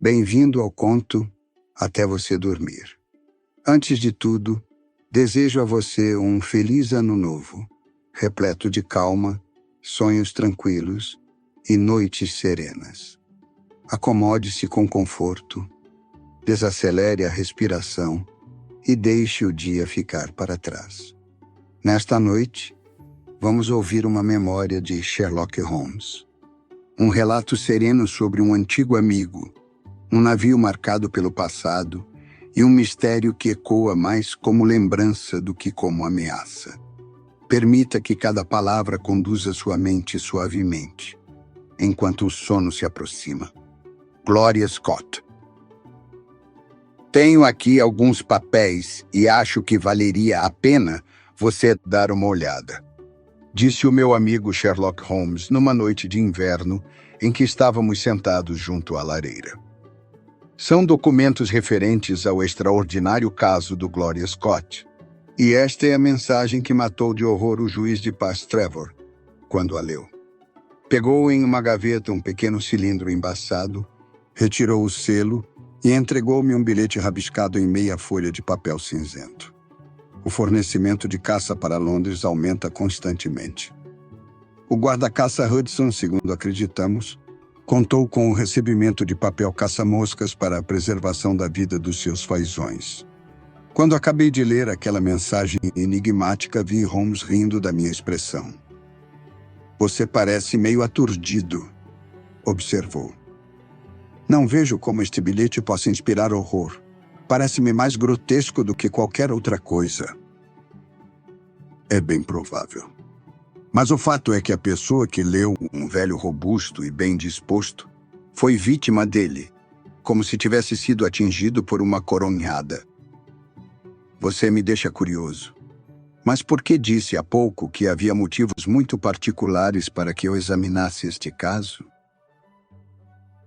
Bem-vindo ao conto Até Você Dormir. Antes de tudo, desejo a você um feliz ano novo, repleto de calma, sonhos tranquilos e noites serenas. Acomode-se com conforto, desacelere a respiração e deixe o dia ficar para trás. Nesta noite, vamos ouvir uma memória de Sherlock Holmes. Um relato sereno sobre um antigo amigo, um navio marcado pelo passado e um mistério que ecoa mais como lembrança do que como ameaça. Permita que cada palavra conduza sua mente suavemente, enquanto o sono se aproxima. Gloria Scott. Tenho aqui alguns papéis e acho que valeria a pena você dar uma olhada, disse o meu amigo Sherlock Holmes numa noite de inverno em que estávamos sentados junto à lareira. São documentos referentes ao extraordinário caso do Gloria Scott. E esta é a mensagem que matou de horror o juiz de paz Trevor, quando a leu. Pegou em uma gaveta um pequeno cilindro embaçado, retirou o selo e entregou-me um bilhete rabiscado em meia folha de papel cinzento. O fornecimento de caça para Londres aumenta constantemente. O guarda-caça Hudson, segundo acreditamos, contou com o recebimento de papel caça-moscas para a preservação da vida dos seus fazões. Quando acabei de ler aquela mensagem enigmática, vi Holmes rindo da minha expressão. Você parece meio aturdido, observou. Não vejo como este bilhete possa inspirar horror. Parece-me mais grotesco do que qualquer outra coisa. É bem provável. Mas o fato é que a pessoa que leu, um velho robusto e bem disposto, foi vítima dele, como se tivesse sido atingido por uma coronhada. Você me deixa curioso. Mas por que disse há pouco que havia motivos muito particulares para que eu examinasse este caso?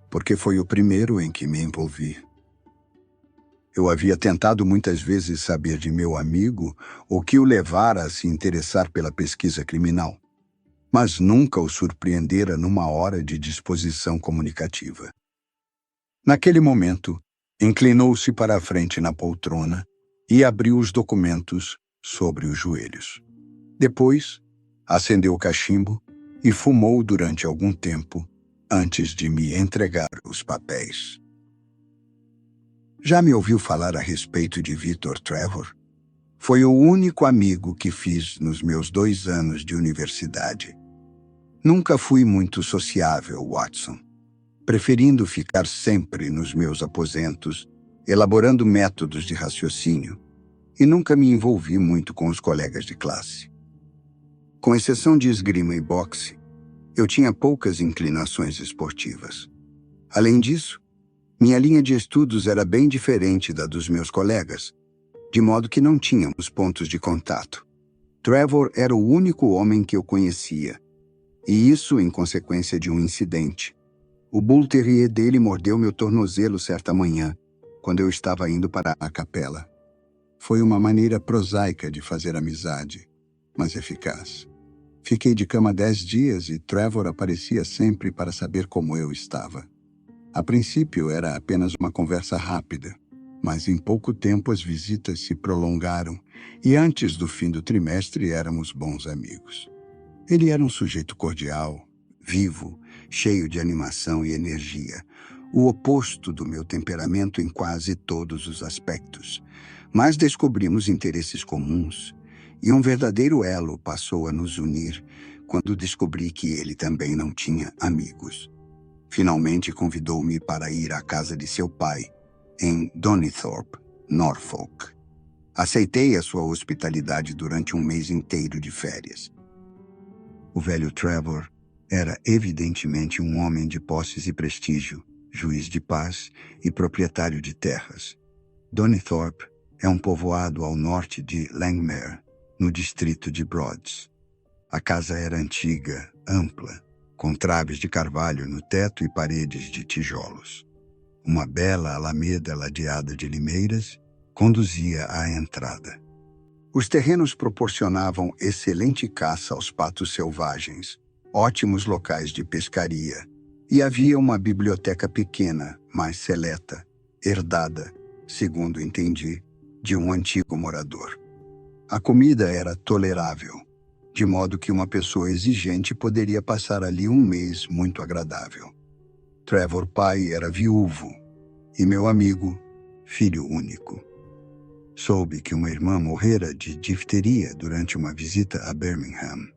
Porque foi o primeiro em que me envolvi. Eu havia tentado muitas vezes saber de meu amigo o que o levara a se interessar pela pesquisa criminal, mas nunca o surpreendera numa hora de disposição comunicativa. Naquele momento, inclinou-se para a frente na poltrona e abriu os documentos sobre os joelhos. Depois, acendeu o cachimbo e fumou durante algum tempo antes de me entregar os papéis. Já me ouviu falar a respeito de Victor Trevor? Foi o único amigo que fiz nos meus 2 anos de universidade. Nunca fui muito sociável, Watson, preferindo ficar sempre nos meus aposentos, elaborando métodos de raciocínio, e nunca me envolvi muito com os colegas de classe. Com exceção de esgrima e boxe, eu tinha poucas inclinações esportivas. Além disso, minha linha de estudos era bem diferente da dos meus colegas, de modo que não tínhamos pontos de contato. Trevor era o único homem que eu conhecia, e isso em consequência de um incidente. O Bull Terrier dele mordeu meu tornozelo certa manhã, quando eu estava indo para a capela. Foi uma maneira prosaica de fazer amizade, mas eficaz. Fiquei de cama 10 dias e Trevor aparecia sempre para saber como eu estava. A princípio era apenas uma conversa rápida, mas em pouco tempo as visitas se prolongaram e antes do fim do trimestre éramos bons amigos. Ele era um sujeito cordial, vivo, cheio de animação e energia, o oposto do meu temperamento em quase todos os aspectos. Mas descobrimos interesses comuns e um verdadeiro elo passou a nos unir quando descobri que ele também não tinha amigos. Finalmente convidou-me para ir à casa de seu pai, em Donnithorpe, Norfolk. Aceitei a sua hospitalidade durante um mês inteiro de férias. O velho Trevor era evidentemente um homem de posses e prestígio, juiz de paz e proprietário de terras. Donnithorpe é um povoado ao norte de Langmere, no distrito de Broads. A casa era antiga, ampla, com traves de carvalho no teto e paredes de tijolos. Uma bela alameda ladeada de limeiras conduzia à entrada. Os terrenos proporcionavam excelente caça aos patos selvagens, ótimos locais de pescaria E havia uma biblioteca pequena, mas seleta, herdada, segundo entendi, de um antigo morador. A comida era tolerável, de modo que uma pessoa exigente poderia passar ali um mês muito agradável. Trevor pai era viúvo e meu amigo, filho único. Soube que uma irmã morrera de difteria durante uma visita a Birmingham.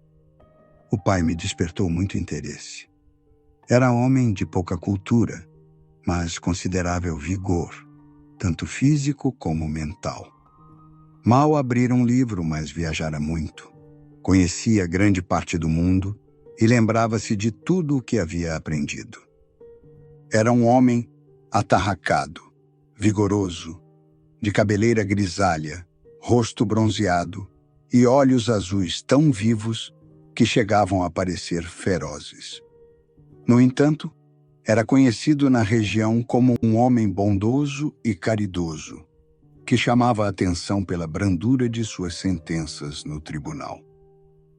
O pai me despertou muito interesse. Era homem de pouca cultura, mas considerável vigor, tanto físico como mental. Mal abrira um livro, mas viajara muito. Conhecia grande parte do mundo e lembrava-se de tudo o que havia aprendido. Era um homem atarracado, vigoroso, de cabeleira grisalha, rosto bronzeado e olhos azuis tão vivos que chegavam a parecer ferozes. No entanto, era conhecido na região como um homem bondoso e caridoso, que chamava a atenção pela brandura de suas sentenças no tribunal.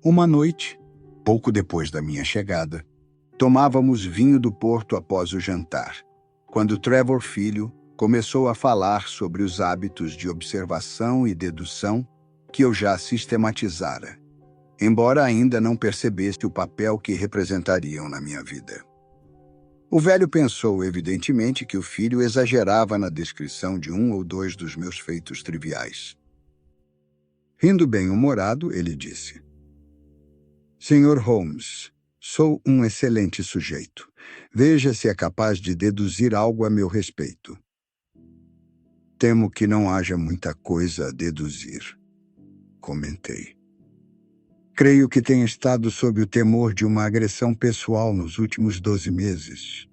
Uma noite, pouco depois da minha chegada, tomávamos vinho do Porto após o jantar, quando Trevor filho começou a falar sobre os hábitos de observação e dedução que eu já sistematizara, embora ainda não percebesse o papel que representariam na minha vida. O velho pensou, evidentemente, que o filho exagerava na descrição de um ou dois dos meus feitos triviais. Rindo bem-humorado, ele disse: Sr. Holmes, sou um excelente sujeito. Veja se é capaz de deduzir algo a meu respeito. Temo que não haja muita coisa a deduzir, comentei. Creio que tenha estado sob o temor de uma agressão pessoal nos últimos 12 meses.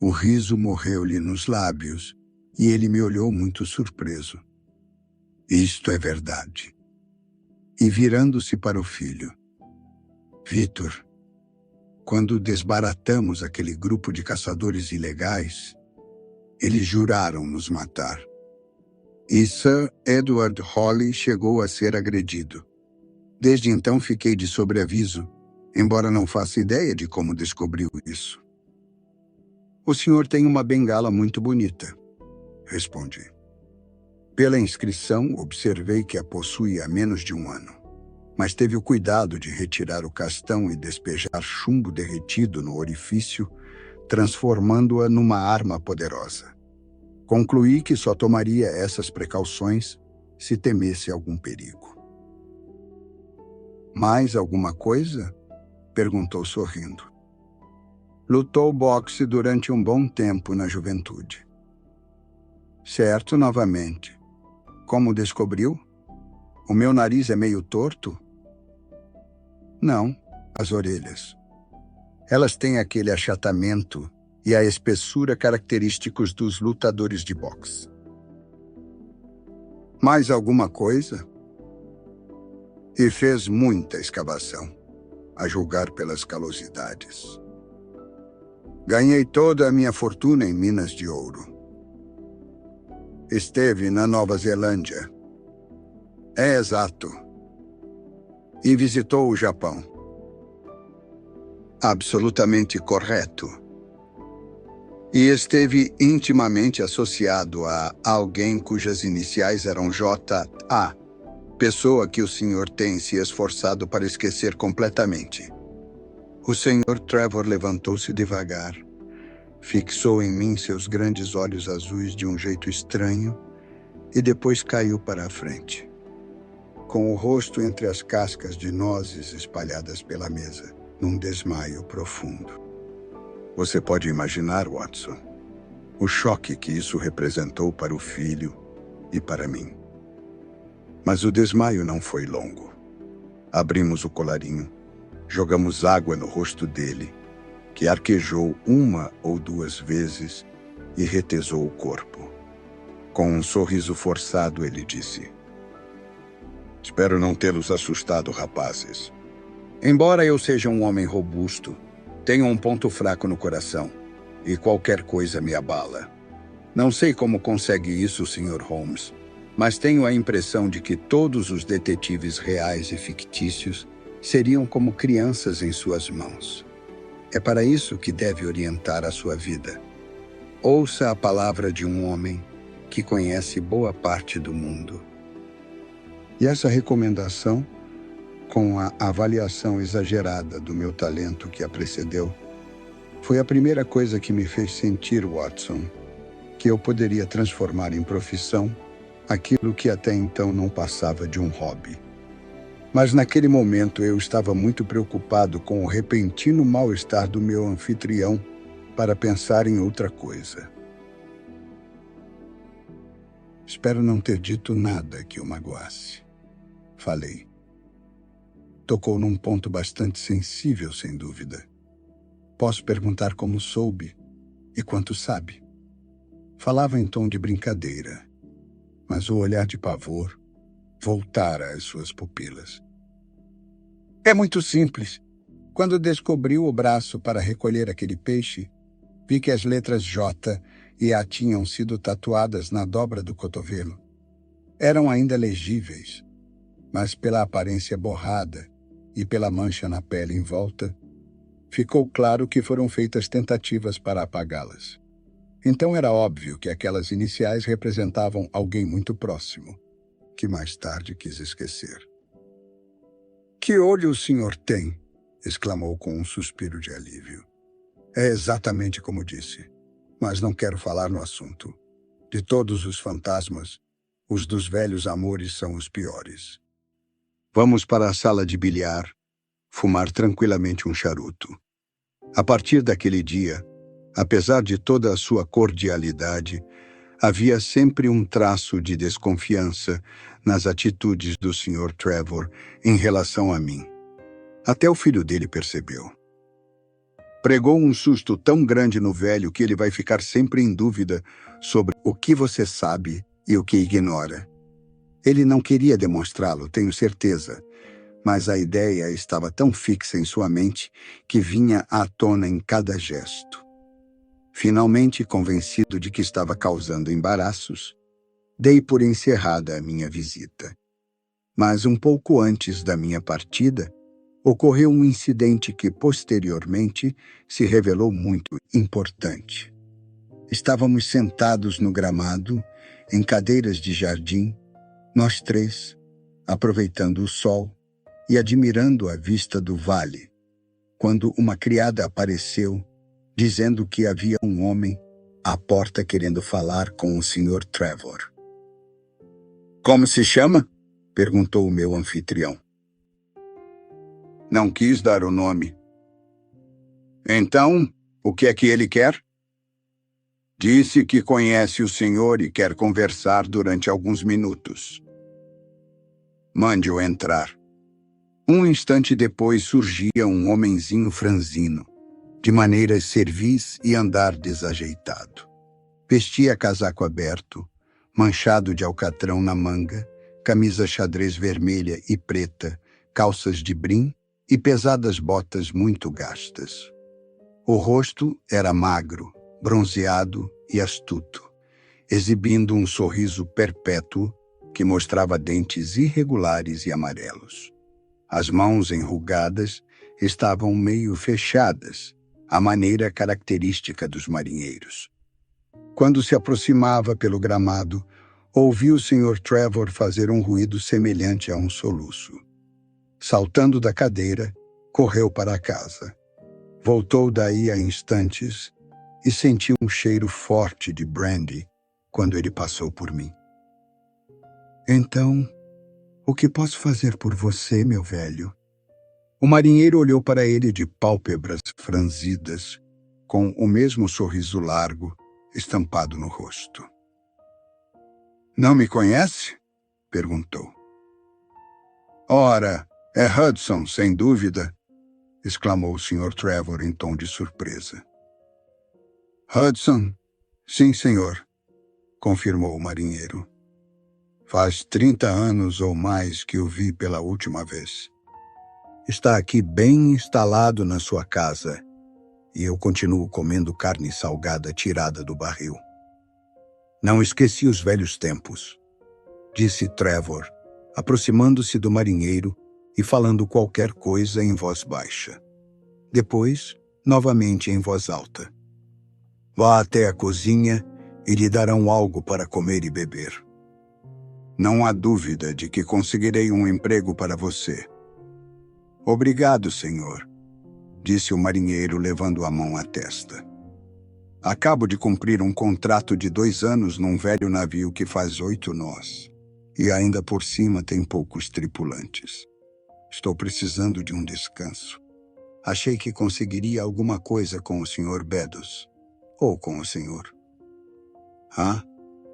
O riso morreu-lhe nos lábios e ele me olhou muito surpreso. Isto é verdade. E virando-se para o filho: Victor, quando desbaratamos aquele grupo de caçadores ilegais, eles juraram nos matar. E Sir Edward Hawley chegou a ser agredido. Desde então fiquei de sobreaviso, embora não faça ideia de como descobriu isso. O senhor tem uma bengala muito bonita, respondi. Pela inscrição, observei que a possui há menos de um ano, mas teve o cuidado de retirar o castão e despejar chumbo derretido no orifício, transformando-a numa arma poderosa. Concluí que só tomaria essas precauções se temesse algum perigo. Mais alguma coisa? Perguntou sorrindo. Lutou boxe durante um bom tempo na juventude. Certo, novamente. Como descobriu? O meu nariz é meio torto? Não, as orelhas. Elas têm aquele achatamento e a espessura característicos dos lutadores de boxe. Mais alguma coisa? E fez muita escavação, a julgar pelas calosidades. Ganhei toda a minha fortuna em minas de ouro. Esteve na Nova Zelândia. É exato. E visitou o Japão. Absolutamente correto. E esteve intimamente associado a alguém cujas iniciais eram J.A., pessoa que o senhor tem se esforçado para esquecer completamente. O senhor Trevor levantou-se devagar, fixou em mim seus grandes olhos azuis de um jeito estranho e depois caiu para a frente, com o rosto entre as cascas de nozes espalhadas pela mesa, num desmaio profundo. Você pode imaginar, Watson, o choque que isso representou para o filho e para mim. Mas o desmaio não foi longo. Abrimos o colarinho, jogamos água no rosto dele, que arquejou uma ou duas vezes e retesou o corpo. Com um sorriso forçado, ele disse: Espero não tê-los assustado, rapazes. Embora eu seja um homem robusto, tenho um ponto fraco no coração, e qualquer coisa me abala. Não sei como consegue isso, Sr. Holmes, mas tenho a impressão de que todos os detetives reais e fictícios seriam como crianças em suas mãos. É para isso que deve orientar a sua vida. Ouça a palavra de um homem que conhece boa parte do mundo. E essa recomendação, com a avaliação exagerada do meu talento que a precedeu, foi a primeira coisa que me fez sentir, Watson, que eu poderia transformar em profissão aquilo que até então não passava de um hobby. Mas naquele momento eu estava muito preocupado com o repentino mal-estar do meu anfitrião para pensar em outra coisa. Espero não ter dito nada que o magoasse. Falei. Tocou num ponto bastante sensível, sem dúvida. Posso perguntar como soube e quanto sabe. Falava em tom de brincadeira, mas o olhar de pavor voltara às suas pupilas. É muito simples. Quando descobriu o braço para recolher aquele peixe, vi que as letras J e A tinham sido tatuadas na dobra do cotovelo. Eram ainda legíveis, mas pela aparência borrada e pela mancha na pele em volta, ficou claro que foram feitas tentativas para apagá-las. Então era óbvio que aquelas iniciais representavam alguém muito próximo, que mais tarde quis esquecer. "Que olho o senhor tem?" exclamou com um suspiro de alívio. "É exatamente como disse, mas não quero falar no assunto. De todos os fantasmas, os dos velhos amores são os piores. Vamos para a sala de bilhar, fumar tranquilamente um charuto." A partir daquele dia, apesar de toda a sua cordialidade, havia sempre um traço de desconfiança nas atitudes do Sr. Trevor em relação a mim. Até o filho dele percebeu. Pregou um susto tão grande no velho que ele vai ficar sempre em dúvida sobre o que você sabe e o que ignora. Ele não queria demonstrá-lo, tenho certeza, mas a ideia estava tão fixa em sua mente que vinha à tona em cada gesto. Finalmente, convencido de que estava causando embaraços, dei por encerrada a minha visita. Mas um pouco antes da minha partida, ocorreu um incidente que, posteriormente, se revelou muito importante. Estávamos sentados no gramado, em cadeiras de jardim, nós três, aproveitando o sol e admirando a vista do vale, quando uma criada apareceu, dizendo que havia um homem à porta querendo falar com o Sr. Trevor. "Como se chama?" perguntou o meu anfitrião. Não quis dar o nome. "Então, o que é que ele quer?" "Disse que conhece o senhor e quer conversar durante alguns minutos." "Mande-o entrar." Um instante depois surgia um homenzinho franzino, de maneiras servis e andar desajeitado. Vestia casaco aberto, manchado de alcatrão na manga, camisa xadrez vermelha e preta, calças de brim e pesadas botas muito gastas. O rosto era magro, bronzeado e astuto, exibindo um sorriso perpétuo que mostrava dentes irregulares e amarelos. As mãos enrugadas estavam meio fechadas, à maneira característica dos marinheiros. Quando se aproximava pelo gramado, ouvi o Sr. Trevor fazer um ruído semelhante a um soluço. Saltando da cadeira, correu para a casa. Voltou daí a instantes e senti um cheiro forte de brandy quando ele passou por mim. "Então, o que posso fazer por você, meu velho?" O marinheiro olhou para ele de pálpebras franzidas, com o mesmo sorriso largo estampado no rosto. "Não me conhece?" perguntou. "Ora, é Hudson, sem dúvida", exclamou o Sr. Trevor em tom de surpresa. "Hudson? Sim, senhor", confirmou o marinheiro. "Faz 30 anos ou mais que o vi pela última vez. Está aqui bem instalado na sua casa, e eu continuo comendo carne salgada tirada do barril." "Não esqueci os velhos tempos", disse Trevor, aproximando-se do marinheiro e falando qualquer coisa em voz baixa. Depois, novamente em voz alta. Vá até a cozinha e lhe darão algo para comer e beber. Não há dúvida de que conseguirei um emprego para você. Obrigado, senhor, disse o marinheiro levando a mão à testa. Acabo de cumprir um contrato de 2 anos num velho navio que faz 8 nós. E ainda por cima tem poucos tripulantes. Estou precisando de um descanso. Achei que conseguiria alguma coisa com o Sr. Beddoes. Ou com o senhor. Ah,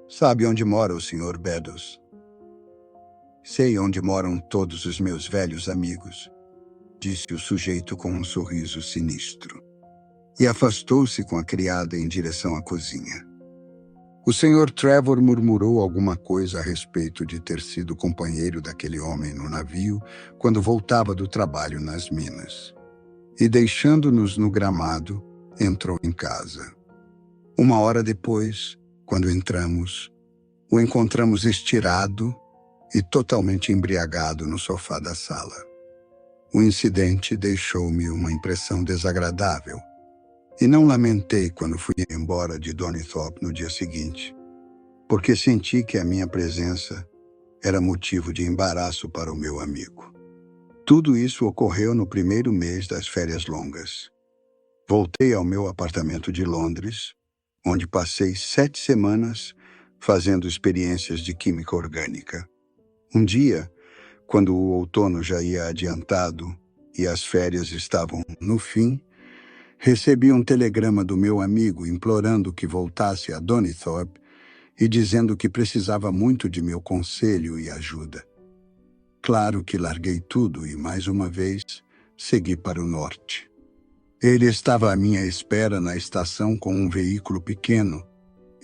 sabe onde mora o Sr. Beddoes? Sei onde moram todos os meus velhos amigos, disse o sujeito com um sorriso sinistro. E afastou-se com a criada em direção à cozinha. O Sr. Trevor murmurou alguma coisa a respeito de ter sido companheiro daquele homem no navio quando voltava do trabalho nas minas. E deixando-nos no gramado, entrou em casa. 1 hora depois, quando entramos, o encontramos estirado e totalmente embriagado no sofá da sala. O incidente deixou-me uma impressão desagradável e não lamentei quando fui embora de Donnithorpe no dia seguinte, porque senti que a minha presença era motivo de embaraço para o meu amigo. Tudo isso ocorreu no primeiro mês das férias longas. Voltei ao meu apartamento de Londres, onde passei 7 semanas fazendo experiências de química orgânica. Um dia, quando o outono já ia adiantado e as férias estavam no fim, recebi um telegrama do meu amigo implorando que voltasse a Donnithorpe e dizendo que precisava muito de meu conselho e ajuda. Claro que larguei tudo e, mais uma vez, segui para o norte. Ele estava à minha espera na estação com um veículo pequeno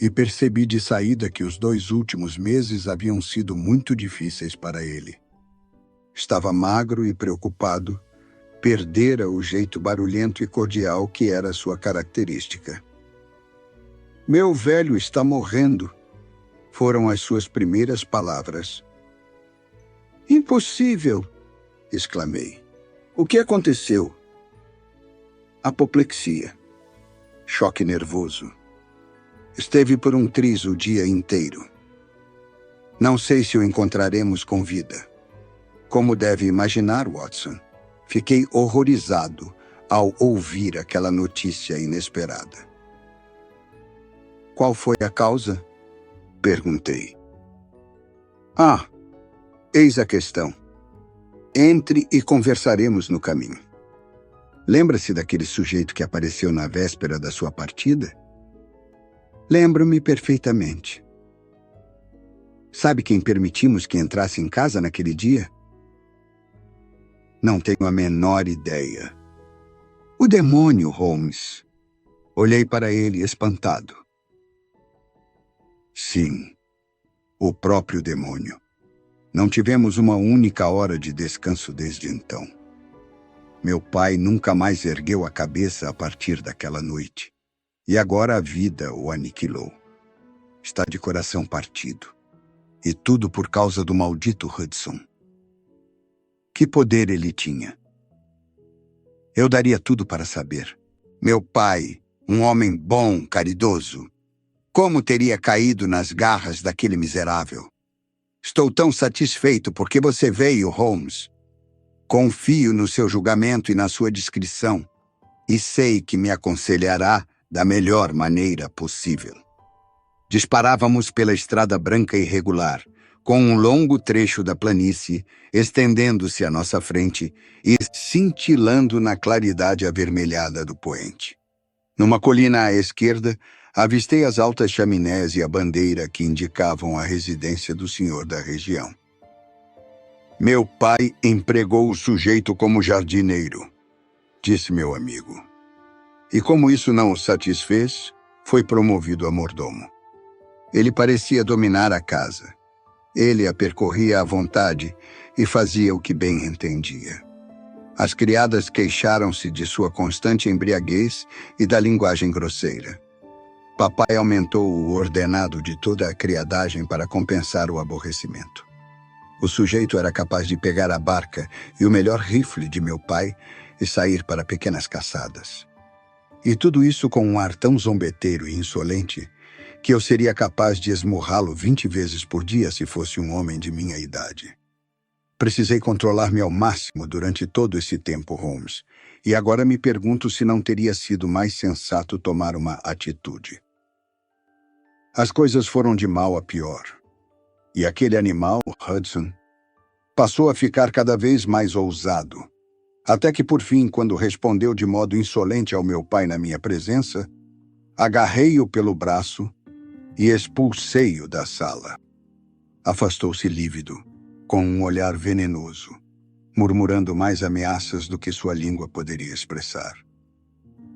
e percebi de saída que os 2 últimos meses haviam sido muito difíceis para ele. Estava magro e preocupado, perdera o jeito barulhento e cordial que era sua característica. "Meu velho está morrendo", foram as suas primeiras palavras. "Impossível!" exclamei. "O que aconteceu?" "Apoplexia. Choque nervoso. Esteve por um triz o dia inteiro. Não sei se o encontraremos com vida." Como deve imaginar, Watson, fiquei horrorizado ao ouvir aquela notícia inesperada. "Qual foi a causa?" perguntei. "Ah, eis a questão. Entre e conversaremos no caminho. Lembra-se daquele sujeito que apareceu na véspera da sua partida?" "Lembro-me perfeitamente." "Sabe quem permitimos que entrasse em casa naquele dia?" "Não tenho a menor ideia." "O demônio, Holmes." Olhei para ele espantado. Sim, o próprio demônio. Não tivemos uma única hora de descanso desde então. Meu pai nunca mais ergueu a cabeça a partir daquela noite. E agora a vida o aniquilou. Está de coração partido. E tudo por causa do maldito Hudson. Que poder ele tinha? Eu daria tudo para saber. Meu pai, um homem bom, caridoso, como teria caído nas garras daquele miserável? Estou tão satisfeito porque você veio, Holmes. Confio no seu julgamento e na sua discrição, e sei que me aconselhará da melhor maneira possível. Disparávamos pela estrada branca e regular, com um longo trecho da planície estendendo-se à nossa frente e cintilando na claridade avermelhada do poente. Numa colina à esquerda, avistei as altas chaminés e a bandeira que indicavam a residência do senhor da região. Meu pai empregou o sujeito como jardineiro, disse meu amigo. E como isso não o satisfez, foi promovido a mordomo. Ele parecia dominar a casa. Ele a percorria à vontade e fazia o que bem entendia. As criadas queixaram-se de sua constante embriaguez e da linguagem grosseira. Papai aumentou o ordenado de toda a criadagem para compensar o aborrecimento. O sujeito era capaz de pegar a barca e o melhor rifle de meu pai e sair para pequenas caçadas. E tudo isso com um ar tão zombeteiro e insolente que eu seria capaz de esmurrá-lo 20 vezes por dia se fosse um homem de minha idade. Precisei controlar-me ao máximo durante todo esse tempo, Holmes, e agora me pergunto se não teria sido mais sensato tomar uma atitude. As coisas foram de mal a pior, e aquele animal, Hudson, passou a ficar cada vez mais ousado, até que por fim, quando respondeu de modo insolente ao meu pai na minha presença, agarrei-o pelo braço e expulsei-o da sala. Afastou-se lívido, com um olhar venenoso, murmurando mais ameaças do que sua língua poderia expressar.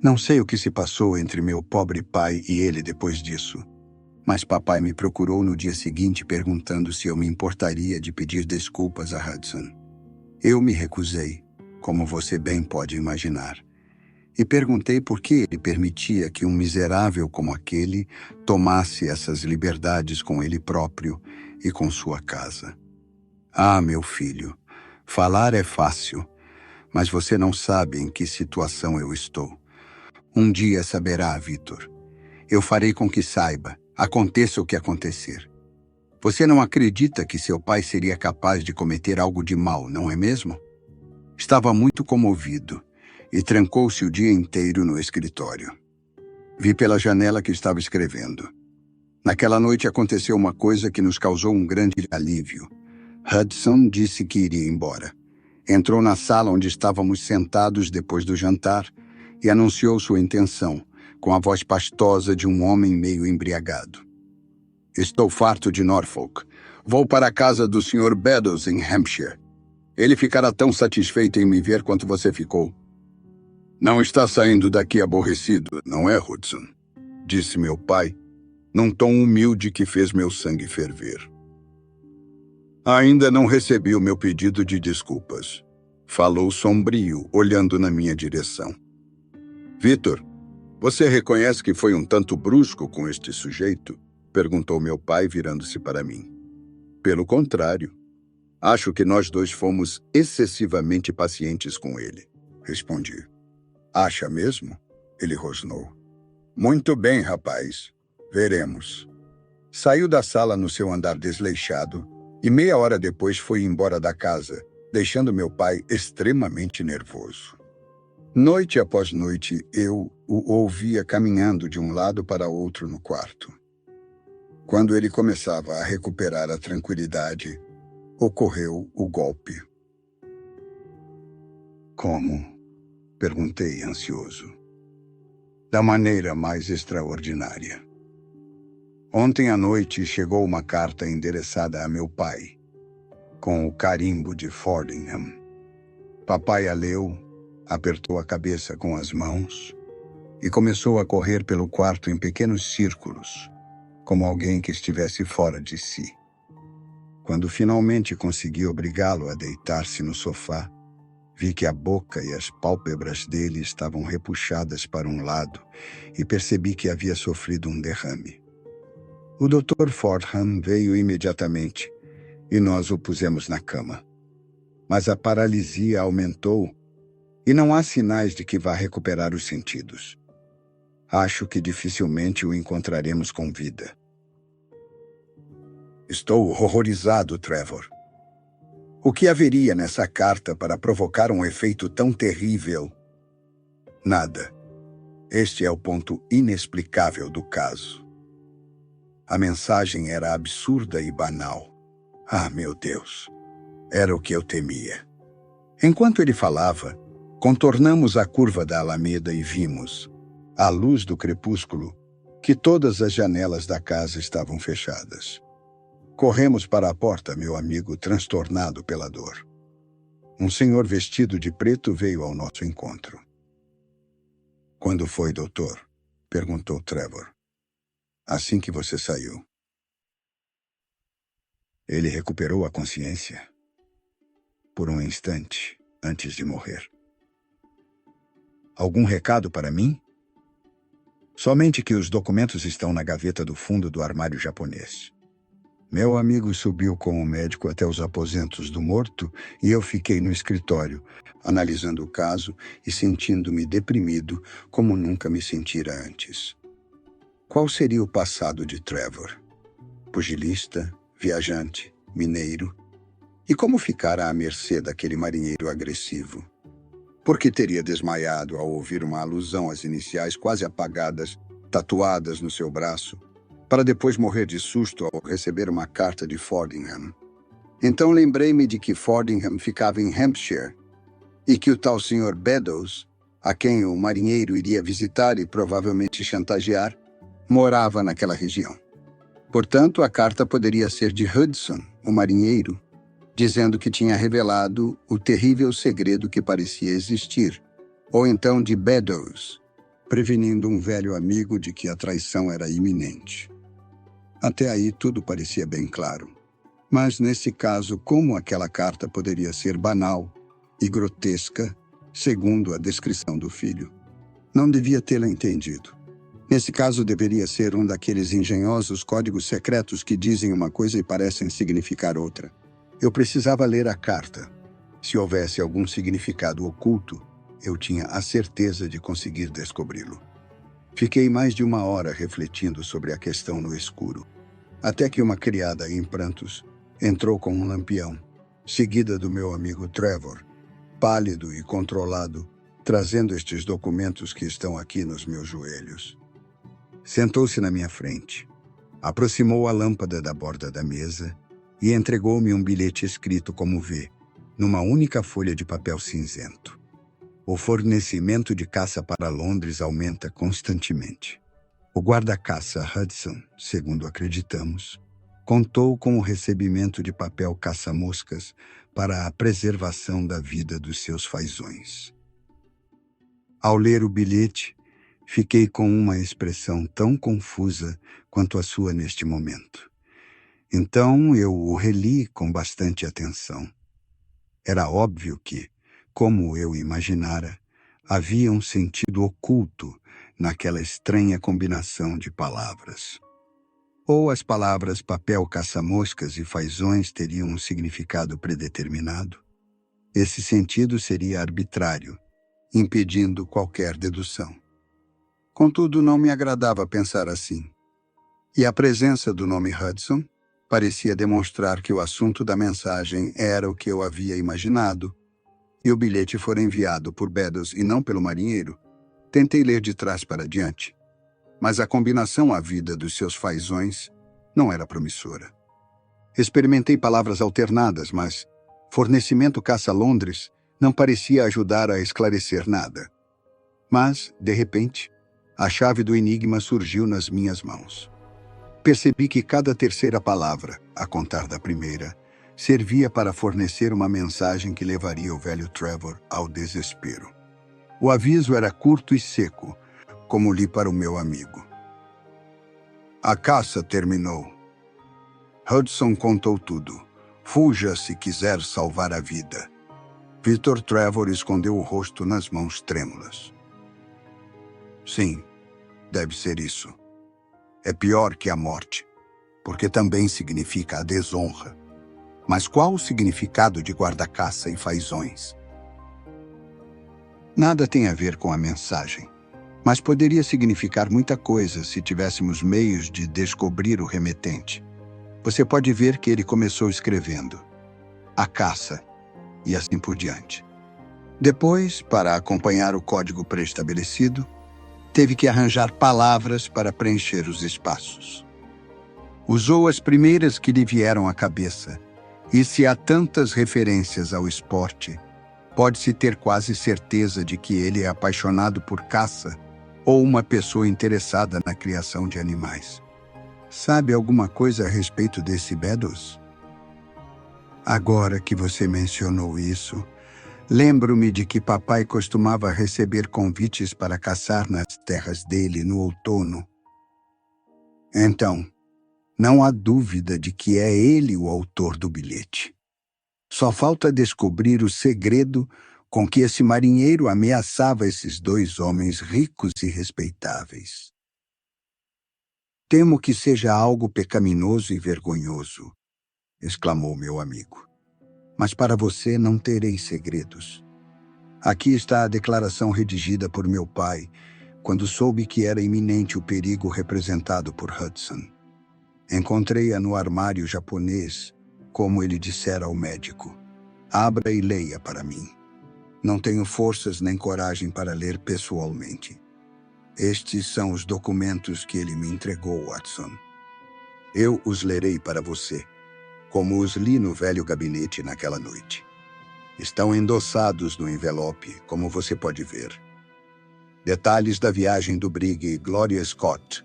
Não sei o que se passou entre meu pobre pai e ele depois disso, mas papai me procurou no dia seguinte perguntando se eu me importaria de pedir desculpas a Hudson. Eu me recusei, como você bem pode imaginar, e perguntei por que ele permitia que um miserável como aquele tomasse essas liberdades com ele próprio e com sua casa. Ah, meu filho, falar é fácil, mas você não sabe em que situação eu estou. Um dia saberá, Victor. Eu farei com que saiba, aconteça o que acontecer. Você não acredita que seu pai seria capaz de cometer algo de mal, não é mesmo? Estava muito comovido e trancou-se o dia inteiro no escritório. Vi pela janela que estava escrevendo. Naquela noite aconteceu uma coisa que nos causou um grande alívio. Hudson disse que iria embora. Entrou na sala onde estávamos sentados depois do jantar e anunciou sua intenção, com a voz pastosa de um homem meio embriagado. Estou farto de Norfolk. Vou para a casa do Sr. Beddoes, em Hampshire. Ele ficará tão satisfeito em me ver quanto você ficou. Não está saindo daqui aborrecido, não é, Hudson? Disse meu pai, num tom humilde que fez meu sangue ferver. Ainda não recebi o meu pedido de desculpas. Falou sombrio, olhando na minha direção. Victor, você reconhece que foi um tanto brusco com este sujeito? Perguntou meu pai, virando-se para mim. Pelo contrário, acho que nós dois fomos excessivamente pacientes com ele, respondi. Acha mesmo? Ele rosnou. Muito bem, rapaz. Veremos. Saiu da sala no seu andar desleixado e meia hora depois foi embora da casa, deixando meu pai extremamente nervoso. Noite após noite, eu o ouvia caminhando de um lado para outro no quarto. Quando ele começava a recuperar a tranquilidade, ocorreu o golpe. Como? Perguntei, ansioso. Da maneira mais extraordinária. Ontem à noite chegou uma carta endereçada a meu pai, com o carimbo de Fordingham. Papai a leu, apertou a cabeça com as mãos e começou a correr pelo quarto em pequenos círculos, como alguém que estivesse fora de si. Quando finalmente consegui obrigá-lo a deitar-se no sofá, vi que a boca e as pálpebras dele estavam repuxadas para um lado e percebi que havia sofrido um derrame. O Dr. Fordham veio imediatamente e nós o pusemos na cama. Mas a paralisia aumentou e não há sinais de que vá recuperar os sentidos. Acho que dificilmente o encontraremos com vida. Estou horrorizado, Trevor. O que haveria nessa carta para provocar um efeito tão terrível? Nada. Este é o ponto inexplicável do caso. A mensagem era absurda e banal. Ah, meu Deus! Era o que eu temia. Enquanto ele falava, contornamos a curva da Alameda e vimos, à luz do crepúsculo, que todas as janelas da casa estavam fechadas. Corremos para a porta, meu amigo, transtornado pela dor. Um senhor vestido de preto veio ao nosso encontro. Quando foi, doutor? Perguntou Trevor. Assim que você saiu. Ele recuperou a consciência. Por um instante, antes de morrer. Algum recado para mim? Somente que os documentos estão na gaveta do fundo do armário japonês. Meu amigo subiu com o médico até os aposentos do morto e eu fiquei no escritório, analisando o caso e sentindo-me deprimido como nunca me sentira antes. Qual seria o passado de Trevor? Pugilista, viajante, mineiro? E como ficara à mercê daquele marinheiro agressivo? Por que teria desmaiado ao ouvir uma alusão às iniciais quase apagadas, tatuadas no seu braço, para depois morrer de susto ao receber uma carta de Fordingham? Então lembrei-me de que Fordingham ficava em Hampshire e que o tal Sr. Beddoes, a quem o marinheiro iria visitar e provavelmente chantagear, morava naquela região. Portanto, a carta poderia ser de Hudson, o marinheiro, dizendo que tinha revelado o terrível segredo que parecia existir, ou então de Beddoes, prevenindo um velho amigo de que a traição era iminente. Até aí tudo parecia bem claro. Mas nesse caso, como aquela carta poderia ser banal e grotesca, segundo a descrição do filho? Não devia tê-la entendido. Nesse caso, deveria ser um daqueles engenhosos códigos secretos que dizem uma coisa e parecem significar outra. Eu precisava ler a carta. Se houvesse algum significado oculto, eu tinha a certeza de conseguir descobri-lo. Fiquei mais de uma hora refletindo sobre a questão no escuro, até que uma criada em prantos entrou com um lampião, seguida do meu amigo Trevor, pálido e controlado, trazendo estes documentos que estão aqui nos meus joelhos. Sentou-se na minha frente, aproximou a lâmpada da borda da mesa e entregou-me um bilhete escrito como vê, numa única folha de papel cinzento. O fornecimento de caça para Londres aumenta constantemente. O guarda-caça Hudson, segundo acreditamos, contou com o recebimento de papel caça-moscas para a preservação da vida dos seus fazões. Ao ler o bilhete, fiquei com uma expressão tão confusa quanto a sua neste momento. Então eu o reli com bastante atenção. Era óbvio que, como eu imaginara, havia um sentido oculto naquela estranha combinação de palavras. Ou as palavras papel caça-moscas e fazões teriam um significado predeterminado. Esse sentido seria arbitrário, impedindo qualquer dedução. Contudo, não me agradava pensar assim. E a presença do nome Hudson parecia demonstrar que o assunto da mensagem era o que eu havia imaginado, e o bilhete fora enviado por Beddoes e não pelo marinheiro. Tentei ler de trás para diante, mas a combinação à vida dos seus fazões não era promissora. Experimentei palavras alternadas, mas fornecimento caça-Londres não parecia ajudar a esclarecer nada. Mas, de repente, a chave do enigma surgiu nas minhas mãos. Percebi que cada terceira palavra, a contar da primeira, servia para fornecer uma mensagem que levaria o velho Trevor ao desespero. O aviso era curto e seco, como li para o meu amigo. A caça terminou. Hudson contou tudo. Fuja se quiser salvar a vida. Victor Trevor escondeu o rosto nas mãos trêmulas. Sim, deve ser isso. É pior que a morte, porque também significa a desonra. Mas qual o significado de guarda-caça e fazões? Nada tem a ver com a mensagem, mas poderia significar muita coisa se tivéssemos meios de descobrir o remetente. Você pode ver que ele começou escrevendo a caça e assim por diante. Depois, para acompanhar o código pré-estabelecido, teve que arranjar palavras para preencher os espaços. Usou as primeiras que lhe vieram à cabeça, e se há tantas referências ao esporte, pode-se ter quase certeza de que ele é apaixonado por caça ou uma pessoa interessada na criação de animais. Sabe alguma coisa a respeito desse Beddoes? Agora que você mencionou isso, lembro-me de que papai costumava receber convites para caçar nas terras dele no outono. Então, não há dúvida de que é ele o autor do bilhete. Só falta descobrir o segredo com que esse marinheiro ameaçava esses dois homens ricos e respeitáveis. Temo que seja algo pecaminoso e vergonhoso, exclamou meu amigo. Mas para você não terei segredos. Aqui está a declaração redigida por meu pai, quando soube que era iminente o perigo representado por Hudson. Encontrei-a no armário japonês, como ele dissera ao médico. Abra e leia para mim. Não tenho forças nem coragem para ler pessoalmente. Estes são os documentos que ele me entregou, Watson. Eu os lerei para você, como os li no velho gabinete naquela noite. Estão endossados no envelope, como você pode ver. Detalhes da viagem do Brig Gloria Scott,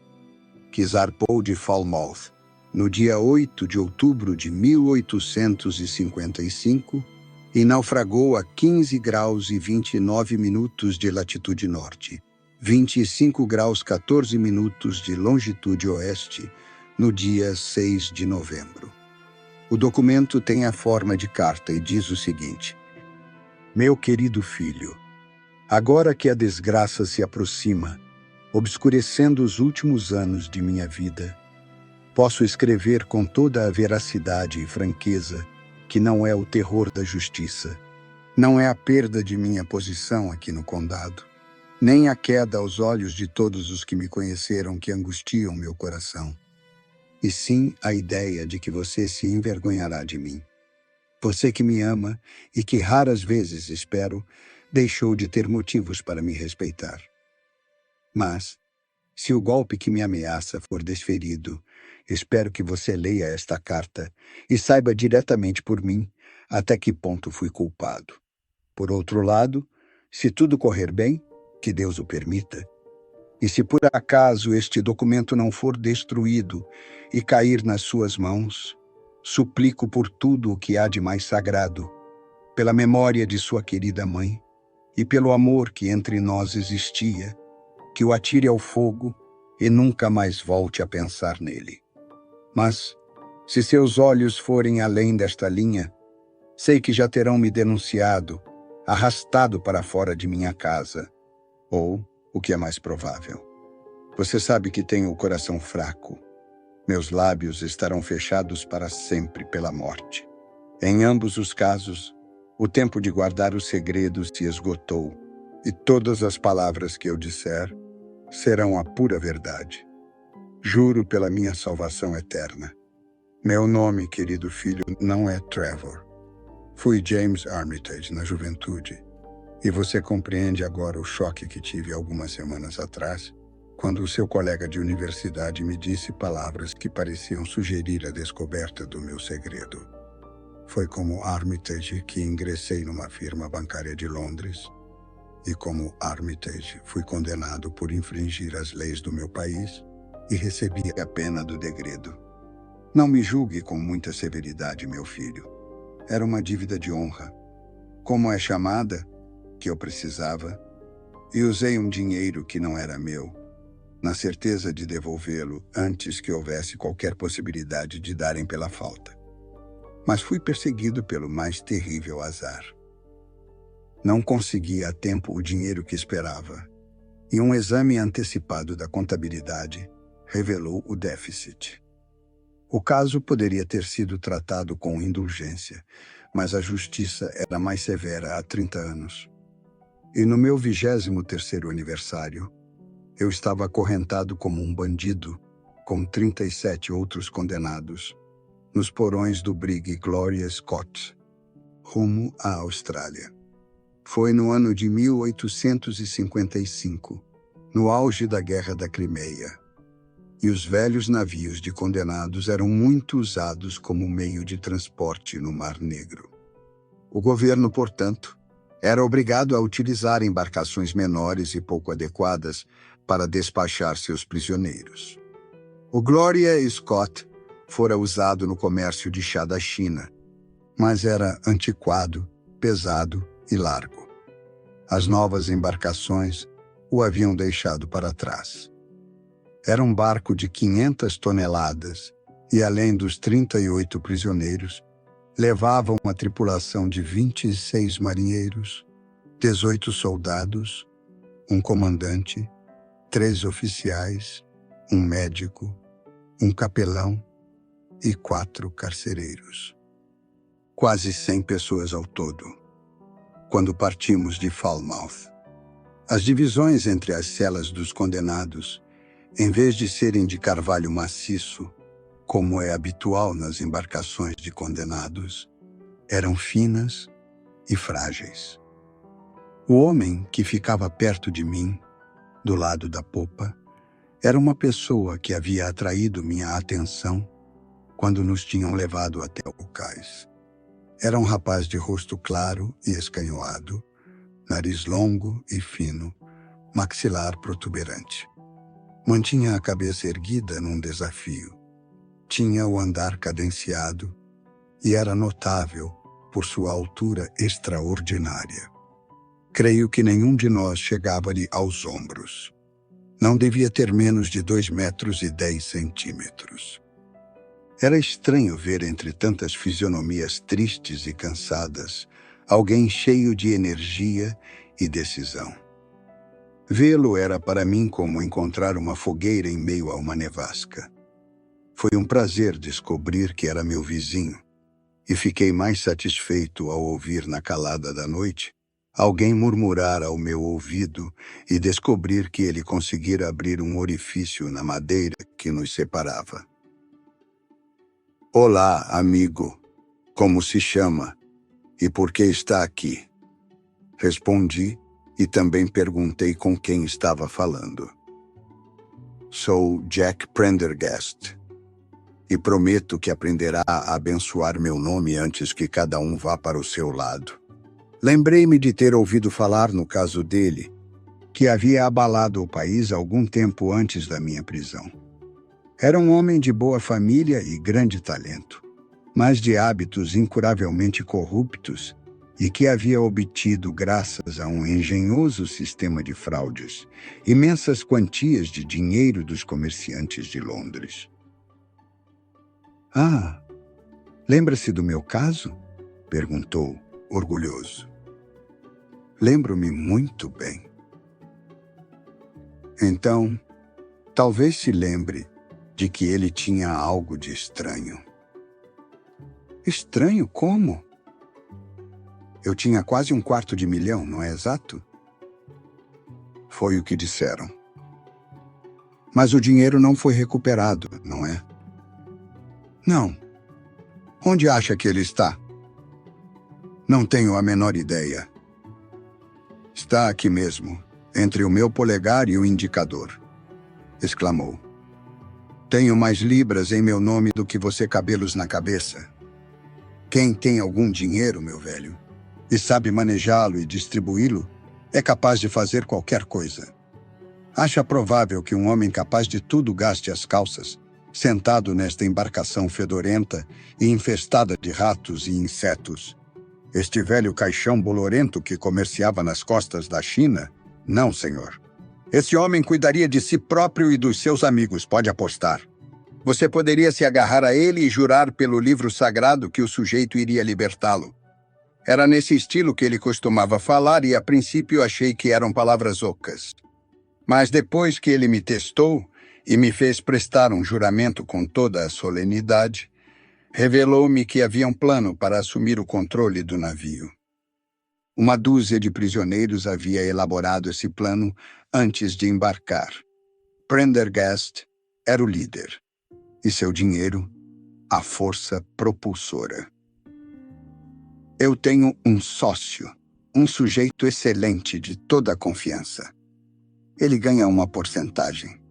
que zarpou de Falmouth no dia 8 de outubro de 1855 e naufragou a 15 graus e 29 minutos de latitude norte, 25 graus 14 minutos de longitude oeste, no dia 6 de novembro. O documento tem a forma de carta e diz o seguinte: Meu querido filho, agora que a desgraça se aproxima, obscurecendo os últimos anos de minha vida, posso escrever com toda a veracidade e franqueza que não é o terror da justiça, não é a perda de minha posição aqui no condado, nem a queda aos olhos de todos os que me conheceram que angustiam meu coração, e sim a ideia de que você se envergonhará de mim. Você que me ama e que raras vezes, espero, deixou de ter motivos para me respeitar. Mas, se o golpe que me ameaça for desferido, espero que você leia esta carta e saiba diretamente por mim até que ponto fui culpado. Por outro lado, se tudo correr bem, que Deus o permita, e se por acaso este documento não for destruído e cair nas suas mãos, suplico por tudo o que há de mais sagrado, pela memória de sua querida mãe e pelo amor que entre nós existia, que o atire ao fogo e nunca mais volte a pensar nele. Mas, se seus olhos forem além desta linha, sei que já terão me denunciado, arrastado para fora de minha casa, ou, o que é mais provável. Você sabe que tenho o coração fraco. Meus lábios estarão fechados para sempre pela morte. Em ambos os casos, o tempo de guardar o segredo se esgotou, e todas as palavras que eu disser serão a pura verdade. Juro pela minha salvação eterna. Meu nome, querido filho, não é Trevor. Fui James Armitage na juventude, e você compreende agora o choque que tive algumas semanas atrás, quando o seu colega de universidade me disse palavras que pareciam sugerir a descoberta do meu segredo. Foi como Armitage que ingressei numa firma bancária de Londres, e como Armitage fui condenado por infringir as leis do meu país e recebi a pena do degredo. Não me julgue com muita severidade, meu filho. Era uma dívida de honra. Como é chamada, que eu precisava, e usei um dinheiro que não era meu, na certeza de devolvê-lo antes que houvesse qualquer possibilidade de darem pela falta. Mas fui perseguido pelo mais terrível azar. Não consegui a tempo o dinheiro que esperava, e um exame antecipado da contabilidade revelou o déficit. O caso poderia ter sido tratado com indulgência, mas a justiça era mais severa há 30 anos. E no meu 23º aniversário, eu estava acorrentado como um bandido, com 37 outros condenados, nos porões do Brig Gloria Scott, rumo à Austrália. Foi no ano de 1855, no auge da Guerra da Crimeia, e os velhos navios de condenados eram muito usados como meio de transporte no Mar Negro. O governo, portanto, era obrigado a utilizar embarcações menores e pouco adequadas para despachar seus prisioneiros. O Gloria Scott fora usado no comércio de chá da China, mas era antiquado, pesado e largo. As novas embarcações o haviam deixado para trás. Era um barco de 500 toneladas e, além dos 38 prisioneiros, levava uma tripulação de 26 marinheiros, 18 soldados, um comandante, 3 oficiais, um médico um capelão e 4 carcereiros. Quase 100 pessoas ao todo. Quando partimos de Falmouth, as divisões entre as celas dos condenados, em vez de serem de carvalho maciço, como é habitual nas embarcações de condenados, eram finas e frágeis. O homem que ficava perto de mim, do lado da popa, era uma pessoa que havia atraído minha atenção quando nos tinham levado até o cais. Era um rapaz de rosto claro e escanhoado, nariz longo e fino, maxilar protuberante. Mantinha a cabeça erguida num desafio. Tinha o andar cadenciado e era notável por sua altura extraordinária. Creio que nenhum de nós chegava-lhe aos ombros. Não devia ter menos de 2,10 metros. Era estranho ver entre tantas fisionomias tristes e cansadas alguém cheio de energia e decisão. Vê-lo era para mim como encontrar uma fogueira em meio a uma nevasca. Foi um prazer descobrir que era meu vizinho, e fiquei mais satisfeito ao ouvir na calada da noite alguém murmurar ao meu ouvido e descobrir que ele conseguira abrir um orifício na madeira que nos separava. Olá, amigo. Como se chama? E por que está aqui? Respondi e também perguntei com quem estava falando. Sou Jack Prendergast e prometo que aprenderá a abençoar meu nome antes que cada um vá para o seu lado. Lembrei-me de ter ouvido falar no caso dele, que havia abalado o país algum tempo antes da minha prisão. Era um homem de boa família e grande talento, mas de hábitos incuravelmente corruptos e que havia obtido, graças a um engenhoso sistema de fraudes, imensas quantias de dinheiro dos comerciantes de Londres. Ah, lembra-se do meu caso? Perguntou, orgulhoso. Lembro-me muito bem. Então, talvez se lembre de que ele tinha algo de estranho. Estranho como? Eu tinha quase 250.000, não é exato? Foi o que disseram. Mas o dinheiro não foi recuperado, não é? Não. Onde acha que ele está? Não tenho a menor ideia. Está aqui mesmo, entre o meu polegar e o indicador, exclamou. Tenho mais libras em meu nome do que você cabelos na cabeça. Quem tem algum dinheiro, meu velho, e sabe manejá-lo e distribuí-lo, é capaz de fazer qualquer coisa. Acha provável que um homem capaz de tudo gaste as calças, sentado nesta embarcação fedorenta e infestada de ratos e insetos? Este velho caixão bolorento que comerciava nas costas da China? Não, senhor. Esse homem cuidaria de si próprio e dos seus amigos, pode apostar. Você poderia se agarrar a ele e jurar pelo livro sagrado que o sujeito iria libertá-lo. Era nesse estilo que ele costumava falar e a princípio achei que eram palavras ocas. Mas depois que ele me testou e me fez prestar um juramento com toda a solenidade, revelou-me que havia um plano para assumir o controle do navio. Uma dúzia de prisioneiros havia elaborado esse plano antes de embarcar. Prendergast era o líder, e seu dinheiro, a força propulsora. Eu tenho um sócio, um sujeito excelente de toda a confiança. Ele ganha uma porcentagem.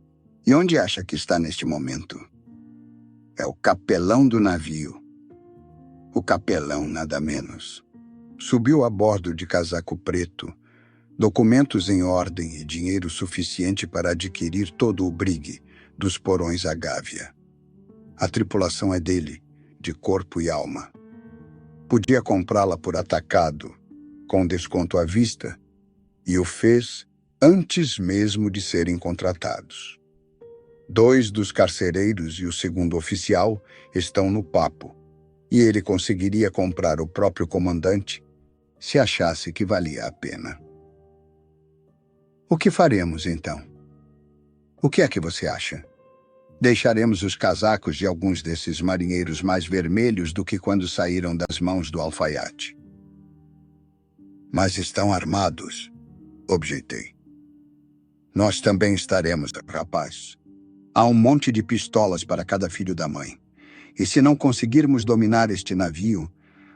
E onde acha que está neste momento? É o capelão do navio. O capelão, nada menos. Subiu a bordo de casaco preto, documentos em ordem e dinheiro suficiente para adquirir todo o brigue dos porões à Gávea. A tripulação é dele, de corpo e alma. Podia comprá-la por atacado, com desconto à vista, e o fez antes mesmo de serem contratados. 2 dos carcereiros e o segundo oficial estão no papo, e ele conseguiria comprar o próprio comandante se achasse que valia a pena. O que faremos, então? O que é que você acha? Deixaremos os casacos de alguns desses marinheiros mais vermelhos do que quando saíram das mãos do alfaiate. Mas estão armados, objetei. Nós também estaremos, rapaz. Há um monte de pistolas para cada filho da mãe. E se não conseguirmos dominar este navio,